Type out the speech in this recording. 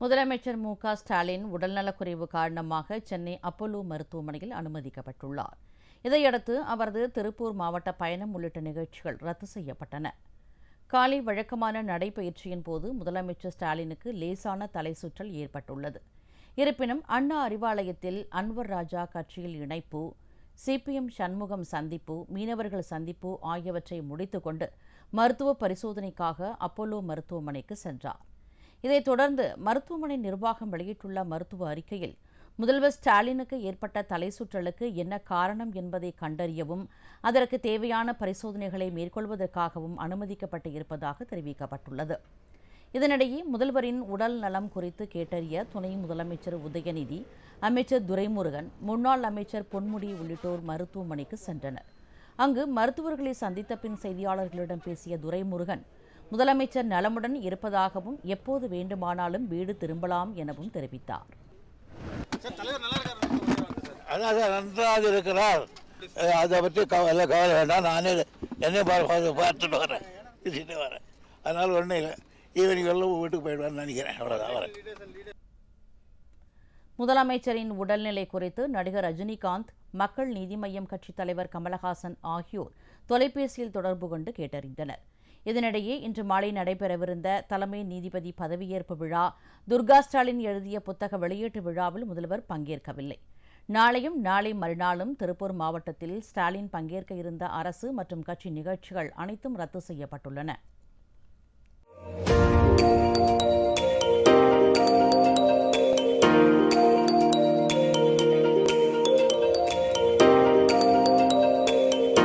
முதலமைச்சர் ஸ்டாலின் உடல்நலக்குறைவு காரணமாக சென்னை அப்போலோ மருத்துவமனையில் அனுமதிக்கப்பட்டுள்ளார். இதையடுத்து அவரது திருப்பூர் மாவட்ட பயணம் உள்ளிட்ட நிகழ்ச்சிகள் ரத்து செய்யப்பட்டன. காலை வழக்கமான நடைபயிற்சியின் போது முதலமைச்சர் ஸ்டாலினுக்கு லேசான தலைசுற்றல் ஏற்பட்டுள்ளது. இருப்பினும் அண்ணா அறிவாலயத்தில் அன்வர் ராஜா கட்சியில் இணைப்பு, சிபிஎம் சண்முகம் சந்திப்பு, மீனவர்கள் சந்திப்பு ஆகியவற்றை முடித்துக்கொண்டு மருத்துவ பரிசோதனைக்காக அப்போலோ மருத்துவமனைக்கு சென்றார். இதைத் தொடர்ந்து மருத்துவமனை நிர்வாகம் வெளியிட்டுள்ள மருத்துவ அறிக்கையில் முதல்வர் ஸ்டாலினுக்கு ஏற்பட்ட தலைசுற்றலுக்கு என்ன காரணம் என்பதை கண்டறியவும் அதற்கு தேவையான பரிசோதனைகளை மேற்கொள்வதற்காகவும் அனுமதிக்கப்பட்டு இருப்பதாக தெரிவிக்கப்பட்டுள்ளது. இதனிடையே முதல்வரின் உடல் நலம் குறித்து கேட்டறிய துணை முதலமைச்சர் உதயநிதி, அமைச்சர் துரைமுருகன், முன்னாள் அமைச்சர் பொன்முடி உள்ளிட்டோர் மருத்துவமனைக்கு சென்றனர். அங்கு மருத்துவர்களை சந்தித்த பின் செய்தியாளர்களிடம் பேசிய துரைமுருகன், முதலமைச்சர் நலமுடன் இருப்பதாகவும் எப்போது வேண்டுமானாலும் வீடு திரும்பலாம் எனவும் தெரிவித்தார். நன்றாக இருக்கிறார், அதை பற்றி கவலை வேண்டாம். நானே என்னை பார்த்துட்டு வரேன், பேசிட்டு வரேன். அதனால ஒன்றும் இல்லை, ஈவினிங் எல்லாம் வீட்டுக்கு போயிடுவான்னு நினைக்கிறேன். அவ்வளோதான் வரேன். முதலமைச்சரின் உடல்நிலை குறித்து நடிகர் ரஜினிகாந்த், மக்கள் நீதி மய்யம் கட்சித் தலைவர் கமலஹாசன் ஆகியோர் தொலைபேசியில் தொடர்பு கொண்டு கேட்டறிந்தனர். இதனிடையே இன்று மாலை நடைபெறவிருந்த தலைமை நீதிபதி பதவியேற்பு விழா, துர்கா ஸ்டாலின் எழுதிய புத்தக வெளியீட்டு விழாவில் முதல்வர் பங்கேற்கவில்லை. நாளையும் நாளை மறுநாளும் திருப்பூர் மாவட்டத்தில் ஸ்டாலின் பங்கேற்க இருந்த அரசு மற்றும் கட்சி நிகழ்ச்சிகள் அனைத்தும் ரத்து செய்யப்பட்டுள்ளன.